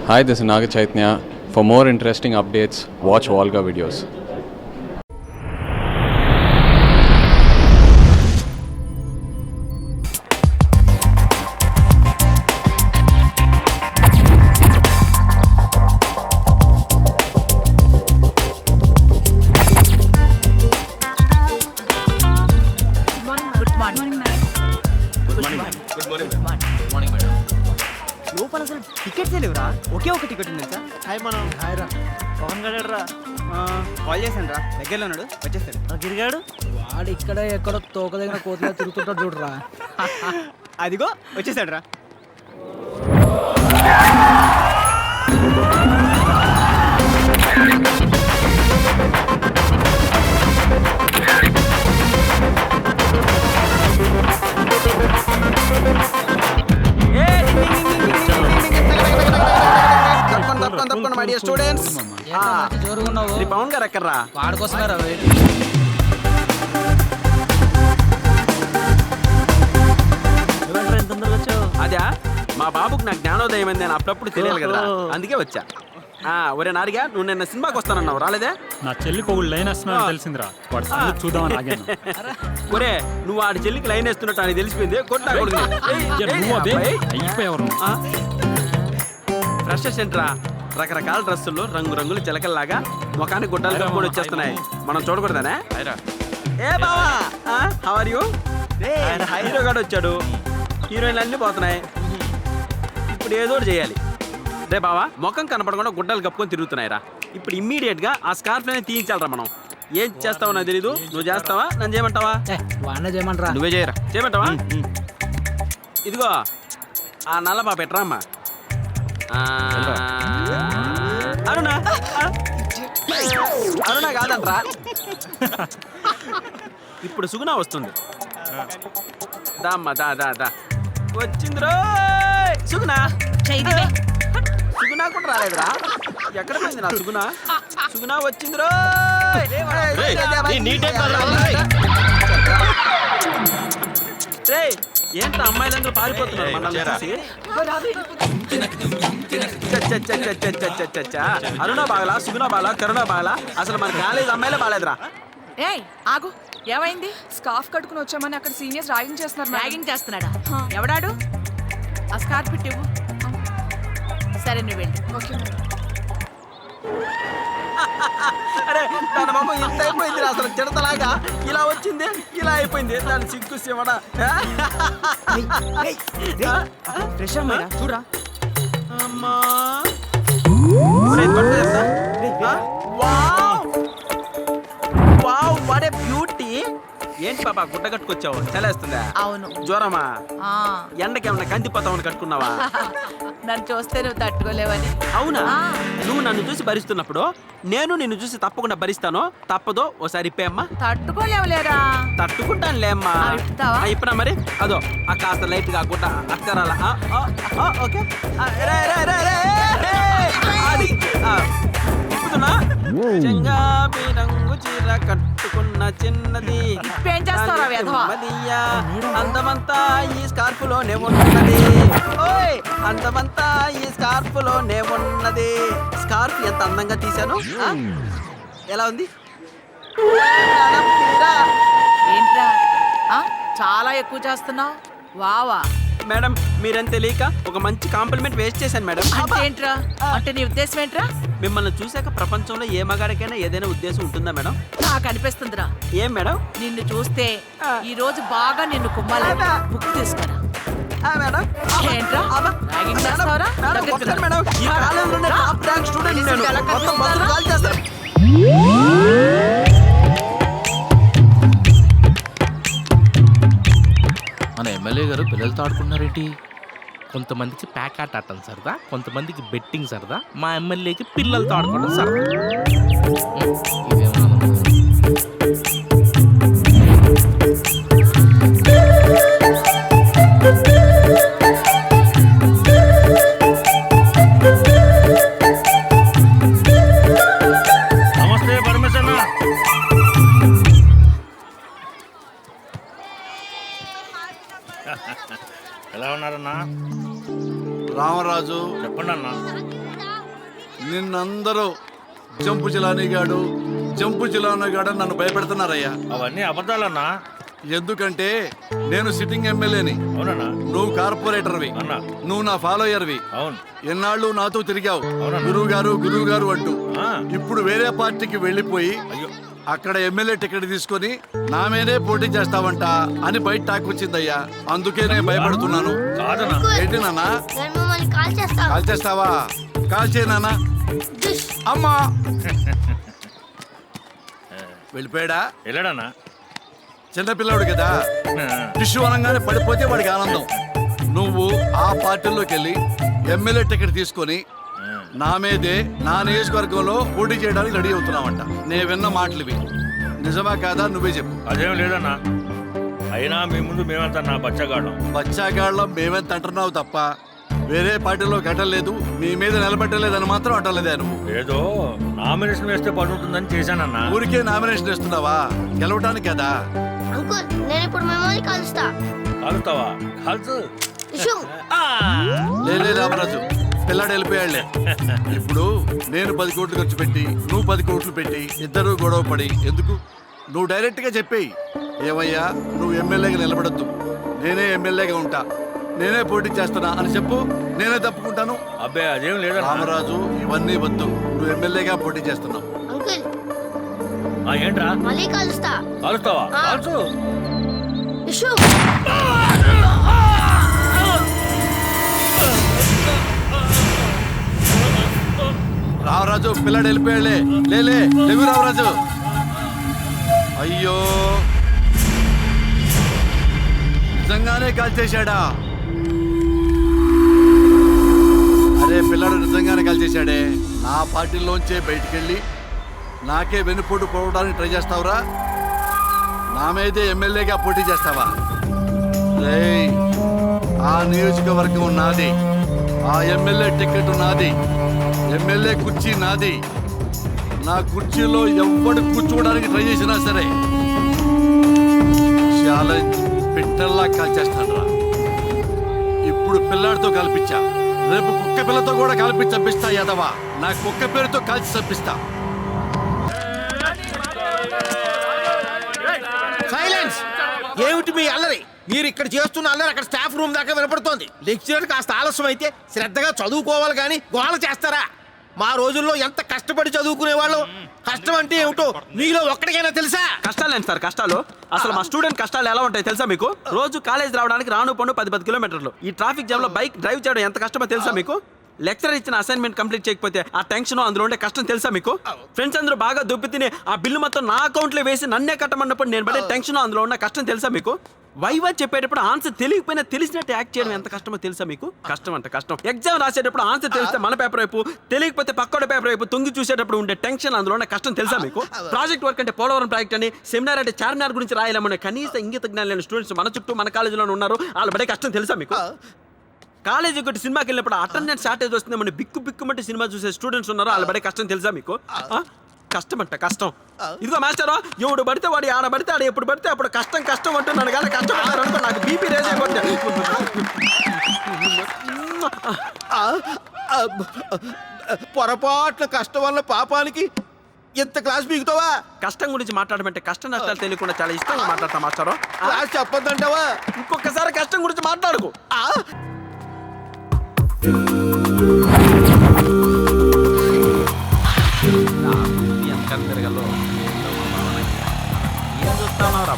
Hi, this is Naga Chaitanya. For more interesting updates, watch Volga videos. లోపల అసలు టికెట్సే లేవురా. ఒకే ఒక టికెట్ ఉంది సార్. హాయ్ మనం హాయ్ రా. పవన్ గడ్ రా. కాల్ చేశాను రా, దగ్గరలో ఉన్నాడు, వచ్చేస్తాడు. గిరిగాడు వాడు ఇక్కడ ఎక్కడో తోక దగ్గర కోతలా తిరుగుతుంటాడు చూడరా. అదిగో వచ్చేసాడు రా. తప్పకుండా మై డియర్ స్టూడెంట్స్. జోరుగున్నావు శ్రీ పవన్ గారు ఎక్కర్రా? వాడి కోసమే రా. ఎంత తొందరగా వచ్చావు? అదా మా బాబుకు నాకు జ్ఞానోదయం అయింది అని అప్పుడప్పుడు తెలియాలి కదా, అందుకే వచ్చా. ఒరే నారిగా, నువ్వు నిన్న సినిమాకి వస్తానన్నావు, రాలేదే? నా చెల్లికి ఒక లైన్ వస్తున్నాడు తెలిసిందిరా, వాడు సంగతి చూద్దామని ఆగాను. ఒరే నువ్వు వాడి చెల్లికి లైన్ వేస్తున్నట్టు అని తెలిసిపోయింది. కొట్టా కొడుకు నువ్వు అదే అయిపోయావు. ఫ్రెషర్ సెంటరా, రకరకాల డ్రెస్సుల్లో రంగురంగులు చిలకల్లాగా ముఖానికి గుడ్డలు కప్పుకొని వచ్చేస్తున్నాయి. మనం చూడకూడదానే? ఏ బావా, హౌ ఆర్ యూ? హీరో గాడు వచ్చాడు, హీరోయిన్లు అన్నీ పోతున్నాయి. ఇప్పుడు ఏదో ఒకటి చేయాలి. రే బావా, ముఖం కనపడకుండా గుడ్డలు కప్పుకొని తిరుగుతున్నాయిరా. ఇప్పుడు ఇమ్మీడియట్ గా ఆ స్కార్ఫ్ అనేది తీయించాలరా. మనం ఏం చేస్తావో నాకు తెలీదు. నువ్వు చేస్తావా, నన్ను చేయమంటావా? వాడినే చేయమంటారా? నువ్వే చేయరా. చేయమంటావా? ఇదిగో ఆ నల్ల పాప ఎట్రా అమ్మా. అరుణా, అరుణా కాదంట్రా. ఇప్పుడు సుగుణ వస్తుంది. దామ్మా దా దా దా. వచ్చిందిరో సుగుణ. సుగుణ కూడా రాలేదురా. ఎక్కడ పోయింది నా సుగుణ? సుగుణ వచ్చిందిరో. ఏంటో అమ్మాయిలందరూ పారిపోతున్నారు మనల్ని చూసి. అరుణ బాగలా, సుగుణ బాగలా, కరుణ బాగలా, అసలు మన కాలేజ్ అమ్మాయిలే బాగాలేదురా. ఏయ్ ఆగు, ఏమైంది? స్కార్ఫ్ కట్టుకుని వచ్చామని అక్కడ సీనియర్స్ ర్యాగింగ్ చేస్తున్నారు. ర్యాగింగ్ చేస్తున్నాడా? ఎవడాడు? ఆ స్కార్ఫ్ పెట్టివ్వు. సరే నువ్వు వెళ్ళి. ఓకే. అరే దాని బాబు ఇంత అయిపోయింది అసలు. చిడతలాగా ఇలా వచ్చింది, ఇలా అయిపోయింది. దాని సిగ్గు శివడా. ఫ్రెష్ అమ్మాయి చూడరా. అమ్మా వావ్, వాట్ ఏ బ్యూటీ. ఏంటి పాపా గుడ్డ కట్టుకొచ్చావు? చలేస్తుందా? అవును. జ్వరమా? ఆ, ఎండకి ఏమన్నా కందిపోతామని కట్టుకున్నావా? నన్ను చూస్తే నువ్వు తట్టుకోలేవని. అవునా? ఆ. నువ్వు నన్ను చూసి భరిస్తున్నప్పుడు నేను నిన్ను చూసి తప్పకుండా భరిస్తాను. తప్పదో ఓసారి ఇప్పేమ్మా. తట్టుకోలేవులేరా. తట్టుకుంటానులే అమ్మా. ఇప్పుతావా? ఇప్పుడా మరి? అదో ఆ కాస్త లైట్ గా గుడ్డ అక్కరాల. ఓకే. అది ఇప్పుతున్నా. చెంగాబి రంగు చీర కట్టుకున్న చిన్నది ఇప్పేం చేస్తావురా వెధవా? మదియా, అందమంతా ఈ స్కార్ఫ్ లోనే ఉన్నది. ఓయ్, అందమంతా ఈ స్కార్ఫ్ లోనే ఉన్నది. స్కార్ఫ్ ఎంత అందంగా తీశాను. ఎలా ఉంది? ఏంట్రా చాలా ఎక్కువ చేస్తున్నావు? వావా. మేడం మీరేం తెలియక ఒక మంచి కాంప్లిమెంట్ వేస్ట్ చేశాను మేడం. అంటే ఏంట్రా? అంటే నీ ఉద్దేశం ఏంట్రా? మిమ్మల్ని చూశాక ప్రపంచంలో ఏ మగాడికైనా ఏదైనా ఉద్దేశం ఉంటుందా మేడం? నాకు అనిపిస్తుందిరా. ఏం మేడం? నిన్ను చూస్తే ఈ రోజు బాగా నిన్ను కుమ్మాలి. బుక్ తీసుకురా. మేడం ఏంట్రా? ర్యాగింగ్ చేస్తావురా? దగ్గరికి రా. మేడం ఈ కాలేజీలోనే టాప్ ర్యాంక్ స్టూడెంట్ నేను. మొత్తం బస్సులు కాల్ చేస్తాను. మన ఎమ్మెల్యే గారు పిల్లలతో ఆడుకున్నారేంటి? కొంతమందికి ప్యాక్ ఆట ఆడటం సరదా, కొంతమందికి బెట్టింగ్ సరదా. మా ఎమ్మెల్యేకి పిల్లలతో ఆడుకోవడం సరదా. నమస్తే పరమేశ్వర. ఎలా ఉన్నారన్నా? రామరాజు చెప్పండి అన్నా. నిన్నందరూ జంపు జిలానీగాడు అని నన్ను భయపెడుతున్నారయ్యా. అవన్నీ అబద్ధాలన్నా. ఎందుకంటే నేను సిట్టింగ్ ఎమ్మెల్యేని, అవునన్నా. నువ్వు కార్పొరేటర్వి, అన్నా. నువ్వు నా ఫాలోయర్వి. అవును. ఎన్నాళ్ళు నాతో తిరిగావు అవునన్నా. గురువు గారు అంటూ. ఆ. ఇప్పుడు వేరే పార్టీకి వెళ్ళిపోయి అయ్యో. అక్కడ ఎమ్మెల్యే టికెట్ తీసుకొని నా మీదే పోటీ చేస్తావంట అని బయట టాక్ వచ్చిందయ్యా. అందుకే నేను భయపడుతున్నాను. కాదన్నా. ఏంటి నాన్న? కాల్ చేస్తావా? కాల్ చేయి నాన్న. అమ్మా వెళ్ళిపోయాడా? వెళ్ళాడన్నా. చిన్నపిల్లాడు కదా, టిష్యూ అనగానే పడిపోతే వాడికి ఆనందం. నువ్వు ఆ పార్టీలోకి వెళ్ళి ఎమ్మెల్యే టికెట్ తీసుకొని నా మీదే నా నియోజకవర్గంలో పోటీ చేయడానికి రెడీ అవుతున్నావంట. నేను విన్న మాటలు ఇవి నిజమా కాదా? నువ్వే చెప్పు. అదేం లేదన్నా. అయినా మీ ముందు మేమంతా నా బచ్చగాళ్ళం. బచ్చాగాళ్ళం మేమెంత అంటున్నావు తప్ప వేరే పార్టీలో గట్టలేదు, మీ మీద నిలబెట్టలేదని మాత్రం అంటలేదే నువ్వు. ఏదో నామినేషన్ వేస్తే పడుతుందని చేశానన్నా. ఊరికే నామినేషన్ వేస్తున్నావా? గెలవటానికి కదా. అంకుల్ నేను ఇప్పుడు మెమరీ కలుస్తా. కాలుస్తావా? కాల్చు. లేలే రామరాజు, పిల్లాడు వెళ్ళిపోయాడులే. ఇప్పుడు నేను 10 కోట్లు ఖర్చు పెట్టి నువ్వు 10 కోట్లు పెట్టి ఇద్దరు గొడవ పడి ఎందుకు? నువ్వు డైరెక్ట్ గా చెప్పేయి, ఏమయ్యా నువ్వు ఎమ్మెల్యేగా నిలబడద్దు, నేనే ఎమ్మెల్యేగా ఉంటా, నేనే పోటీ చేస్తున్నా అని చెప్పు, నేనే తప్పుకుంటాను. అబ్బే అదేం లేదా రామరాజు, ఇవన్నీ వద్దు. నువ్వు ఎమ్మెల్యేగా పోటీ చేస్తున్నావు. అంకుల్ ఏంట్రా? మళ్ళీ కలుస్తా. కాలుస్తావా? కాల్చు. ఇషు రామరాజు, పిల్లాడు వెళ్ళిపోయాడులే. లేలే లేవు రామరాజు. అయ్యో, నిజంగానే కాల్చేశాడా? అరే పిల్లాడు నిజంగానే కాల్చేశాడే. నా పార్టీలోంచే బయటికెళ్ళి నాకే వెనుపోటు పోవడానికి ట్రై చేస్తావురా? నా మీదే ఎమ్మెల్యేగా పోటీ చేస్తావా? రేయ్, ఆ నియోజకవర్గం నాది, ఆ ఎమ్మెల్యే టికెట్ నాది, ఎమ్మెల్యే కుర్చీ నాది. నా కుర్చీలో ఎవ్వడు కూర్చోవడానికి ట్రై చేసినా సరే ఛాలెంజ్ పిట్టల్లా కాల్చేస్తాను రా. ఇప్పుడు పిల్లాడితో కల్పించా, రేపు కుక్క పిల్లతో కూడా కలిపి చంపిస్తా. యాదవా, నా కుక్క పేరుతో కాల్చి చంపిస్తా. సైలెన్స్! ఏమిటి మీ అల్లరి? మీరు ఇక్కడ చేస్తున్న అల్లరి అక్కడ స్టాఫ్ రూమ్ దాకా వినపడుతోంది. లెక్చరర్ కాస్త ఆలస్యం అయితే శ్రద్ధగా చదువుకోవాలి కానీ గోళ చేస్తారా? మా రోజుల్లో ఎంత కష్టపడి చదువుకునే వాళ్ళు. కష్టం అంటే ఏమిటో మీలో ఒక్కడికైనా తెలుసా? కష్టాలు ఏంటి సార్ కష్టాలు? అసలు మా స్టూడెంట్ కష్టాలు ఎలా ఉంటాయి తెలుసా మీకు? రోజు కాలేజ్ రావడానికి రాను పండు 10 కిలోమీటర్లు. ఈ ట్రాఫిక్ జామ్ లో బైక్ డ్రైవ్ చేయడం ఎంత కష్టమో తెలుసా మీకు? లెక్చరర్ ఇచ్చిన అసైన్మెంట్ కంప్లీట్ చేయకపోతే ఆ టెన్షన్ అందులో ఉండే కష్టం తెలుసా మీకు? ఫ్రెండ్స్ అందరూ బాగా దుబ్బి తిని ఆ బిల్లు మొత్తం నా అకౌంట్లో వేసి నన్నే కట్టమన్నప్పుడు నేను పడే టెన్షన్ అందులో ఉన్న కష్టం తెలుసా మీకు? వైవా చెప్పేటప్పుడు ఆన్సర్ తెలియకపోయినా తెలిసినట్టు యాక్ట్ చేయడం ఎంత కష్టమో తెలుసా మీకు? కష్టం అంటే కష్టం. ఎగ్జామ్ రాసేటప్పుడు ఆన్సర్ తెలిస్తే మన పేపర్ వైపు, తెలియకపోతే పక్కోడ పేపర్ వైపు తొంగి చూసేటప్పుడు ఉండే టెన్షన్ అందులో ఉన్న కష్టం తెలుసా మీకు? ప్రాజెక్ట్ వర్క్ అంటే పోలవరం ప్రాజెక్ట్ అని, సెమినార్ అంటే చార్మినార్ గురించి రాయాలమనే కనీస ఇంగిత జ్ఞానం లేని స్టూడెంట్స్ మన చుట్టూ మన కాలేజీలో ఉన్నారు. వాళ్ళు పడే కష్టం తెలుసా మీకు? కాలేజీ ఒకటి సినిమాకి వెళ్ళినప్పుడు అటెండెన్స్ షార్టేజ్ వస్తుంది, మన బిక్కుమంటే సినిమా చూసే స్టూడెంట్స్ ఉన్నారు. వాళ్ళు పడే కష్టం తెలుసా మీకు? కష్టం అంటే కష్టం. ఇదిగో మాస్టరు, ఎవడు పడితే వాడు ఆడ పడితే ఆడ ఎప్పుడు పడితే అప్పుడు కష్టం అంటున్నాను కానీ కష్టపడతారు అనుకో నాకు బీపీ రేజ్ అయిపోతుంది. పొరపాట్ల కష్టం వల్ల పాపానికి ఎంత క్లాస్ పీకుతావా? కష్టం గురించి మాట్లాడమంటే కష్ట నష్టాలు తెలియకుండా చాలా ఇష్టంగా మాట్లాడతా మాస్టరు. క్లాస్ చెప్పొద్దంటావా? ఇంకొకసారి కష్టం గురించి మాట్లాడుకో. ఏం చూస్తావురా?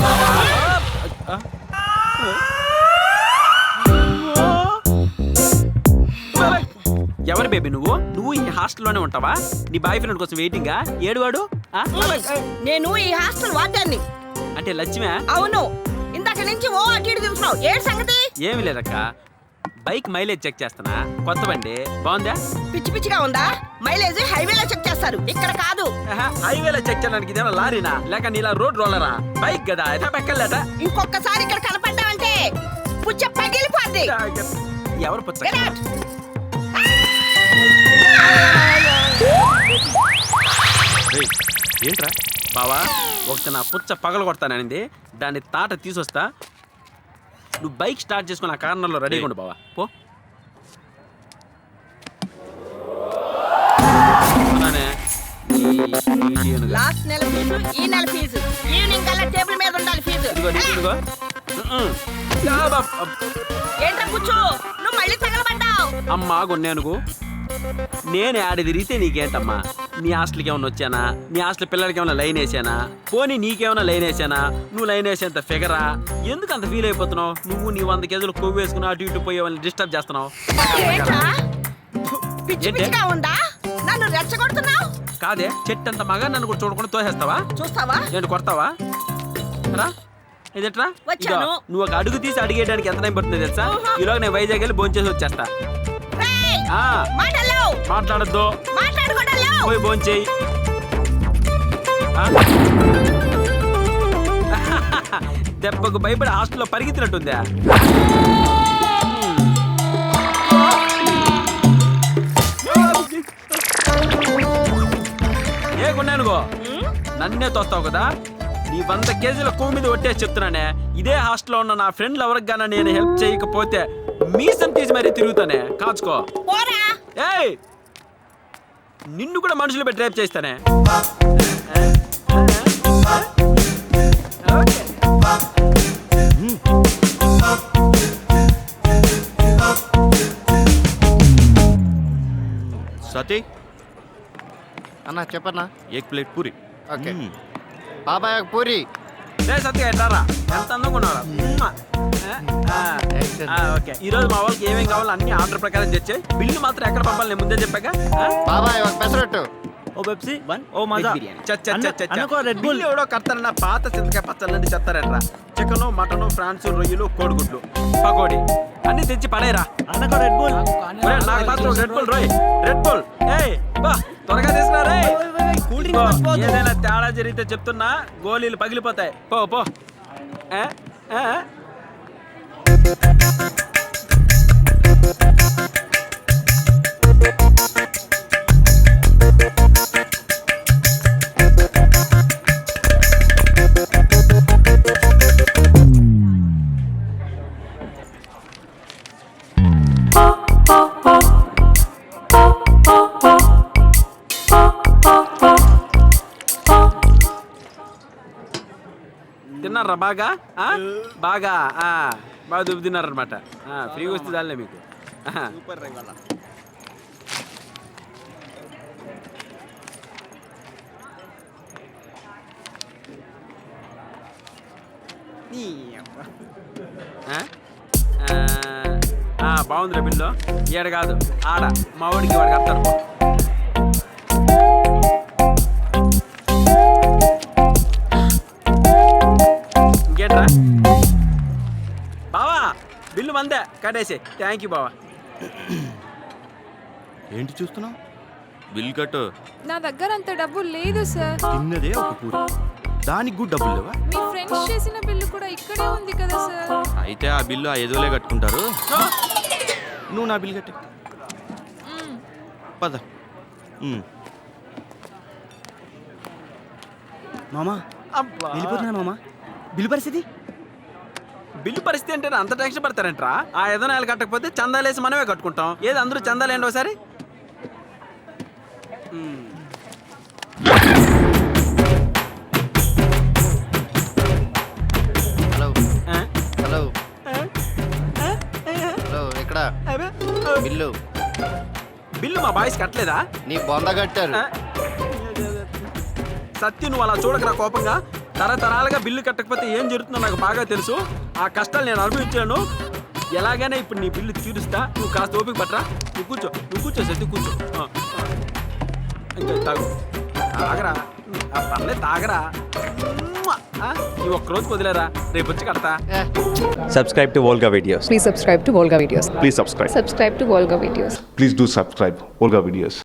ఎవరు బేబీ నువ్వు ఈ హాస్టల్లోనే ఉంటావా? నీ బాయ్ ఫ్రెండ్ కోసం వెయిటింగా? ఏడువాడు? నేను ఈ హాస్టల్ వార్డెన్ని. అంటే లక్ష్మి? అవును. ఇందాక నుంచి ఓ అటు ఇటు తిరుగుతున్నావు. ఏ సంగతి? ఏమి లేదక్క, బైక్ మైలేజ్ చెక్ చేస్తున్నా. కొత్త బండి బాగుందా? పిచ్చి పిచ్చిగా ఉందా? మైలేజ్ హైవేలో చెక్ చేస్తారు, ఇక్కడ కాదు. హైవేలో చెక్ చేయడానికి ఇదేమో లారీనా లేక నీలా రోడ్ రోలరా? బైక్ కదా, ఎట పెక్కలేట. ఇంకొకసారి ఇక్కడ కనపడ్డావంటే పుచ్చ పగిలిపోద్ది. ఎవరు పుచ్చ? ఏంట్రా బావా, ఒకటి నా పుచ్చ పగలు కొడతానండి, దాన్ని తాట తీసుకొస్తా. నువ్వు బైక్ స్టార్ట్ చేసుకుని ఆ కార్నర్లో రెడీగా ఉండు బావా. పో. ఫీజు ఈ నెల ఫీజు ఈవినింగ్ కల్లా టేబుల్ మీద ఉండాలి ఫీజు. ఇదిగో ఏంట్రా కూర్చో, నువ్వు మళ్ళీ తగలబడ్డావు. అమ్మా కొన్నానుగు నేను ఆడ తిరిగితే నీకేంటమ్మా? నీ హాస్టల్కి ఏమన్నా వచ్చానా? నీ హాస్టల్ పిల్లలకి ఏమైనా లైన్ వేసానా? పోనీ నీకేమైనా లైన్ వేసానా? నువ్వు లైన్ వేసేంత ఫిగరా? ఎందుకు అంత ఫీల్ అయిపోతున్నావు? నువ్వు నీ 100 కేజీలు కొవ్వు వేసుకుని అటు ఇటు పోయే వాళ్ళని డిస్టర్బ్ చేస్తున్నావు. ఏంట్రా పిచ్చి పిచ్చిగా ఉందా? నన్ను రెచ్చగొడుతున్నావు. కాదే, చెట్టు అంత మగా నన్ను కూడా చూడకుండా తోసేస్తావా? చూస్తావా? ఏంటి కొడతావా? రా ఇదెట్రా? వచ్చాను. నువ్వు ఒక అడుగు తీసి అడిగేయడానికి ఎంత టైం పడుతుంది తెలుసా? ఈలోగా నేను వైజాగ్ వెళ్ళి భోంచేసి వచ్చేస్తా. రేయ్, ఆ, మాటలు మాట్లాడద్దు, మాట్లాడకూడదు. పోయి భోంచేయి. దెబ్బకు భయపడి హాస్టల్లో పరిగెత్తినట్టుందా? ఏ కొన్నానుగో నన్నే తోస్తావు కదా? నీ 100 కేజీల కొవ్వు మీద ఒట్టేసి చెప్తున్నానే, ఇదే హాస్టల్లో ఉన్న నా ఫ్రెండ్లు ఎవరికి గానా నేను హెల్ప్ చేయకపోతే మీసం తీసి మరీ తిరుగుతానే. కాచుకో. ఏయ్, నిన్ను కూడా మనుషులు పెట్టి రేపు చేస్తానే. సతీ అన్నా చెప్పన్నా. ఏక్ ప్లేట్ పూరి. ఓకే బాబాయ్ పూరి. సత్య ఎట్టారా? ఎంత అందంగా ఉన్నారా? ఓకే, ఈ రోజు మా వాళ్ళకి ఏమేం కావాలో అన్ని ఆర్డర్ ప్రకారం తెచ్చాయి. బిల్లు మాత్రం ఎక్కడ పంపాలి నేను ముందే చెప్పాక. బాబాయ్ ఒక పెసరట్టు. ఓ పెప్సీ, ఓ మజా. బిల్లు ఎవడో కడతారన్న పాత చింతకాయ పచ్చళ్ళని చెప్తారట్రా. చికెన్, మటన్, ఫ్రాన్స్, రొయ్యలు, కోడిగుడ్లు, పకోడీ అన్ని తెచ్చి పడేరా. అన్నకో రెడ్ బుల్. నాకు మాత్రం రెడ్ బుల్ రోయ్, రెడ్ బుల్. ఏయ్ బా త్వరగా తీసుకురా రే. ఏదైనా తేడా జరిగితే చెప్తున్నా, గోళీలు పగిలిపోతాయి. పో పో. తిన్నారా బాగా? బాగా బాగా దుబ్బు తిన్నారనమాట. ఫ్రీగా వస్తే చాలే మీకు. బాగుందిరా బిల్లు. ఏడ కాదు ఆడ మా వాడికి వాడికి అర్థం. ఇంకేంట్రా బావా? బిల్లు మందే కట్టేసి. థ్యాంక్ యూ బావా. ఏంటి చూస్తున్నావు? బిల్ కట్టు. నా దగ్గర అంత డబ్బు లేదు సార్. తిన్నదే ఒక పూరి, దానికి కూడా డబ్బులు లేవా? మీ ఫ్రెండ్స్ చేసిన బిల్లు కూడా ఇక్కడే ఉంది కదా సార్. అయితే ఆ బిల్లు ఆ ఎదువులే కట్టుకుంటారు. నువ్వు నా బిల్ కట్టు. పద. మామా వెళ్ళిపోతున్నా మామా. బిల్లు పరిస్థితి? బిల్లు పరిస్థితి అంటే అంత టెన్షన్ పడతారంట్రా? ఆ ఎదనాలు కట్టకపోతే చందాలేసి మనమే కట్టుకుంటాం. ఏది అందరూ చందాలేండి ఒకసారి. హలో హలో హలో ఎక్కడ బిల్లు? బిల్లు మా బాయ్స్ కట్టలేదా? నీ బొంద కట్టారు. సత్య నువ్వు అలా చూడకరా కోపంగా. తరతరాలుగా బిల్లు కట్టకపోతే ఏం జరుగుతుందో నాకు బాగా తెలుసు. ఆ కష్టాలు నేను అనుభవించాను. ఎలాగైనా ఇప్పుడు నీ బిల్లు తీరుస్తా. నువ్వు కాస్త ఓపిక పట్టరా. నువ్వు కూర్చో సత్య కూర్చో. ఇంకా తాగు, తాగరా. పర్లేదు తాగరా. ఈ ఒక్కరోజు వదిలేరా, రేపు వచ్చి కడతా. Subscribe to Volga Videos. Please subscribe to Volga Videos. Please subscribe. Subscribe to Volga Videos. Please do subscribe Volga Videos.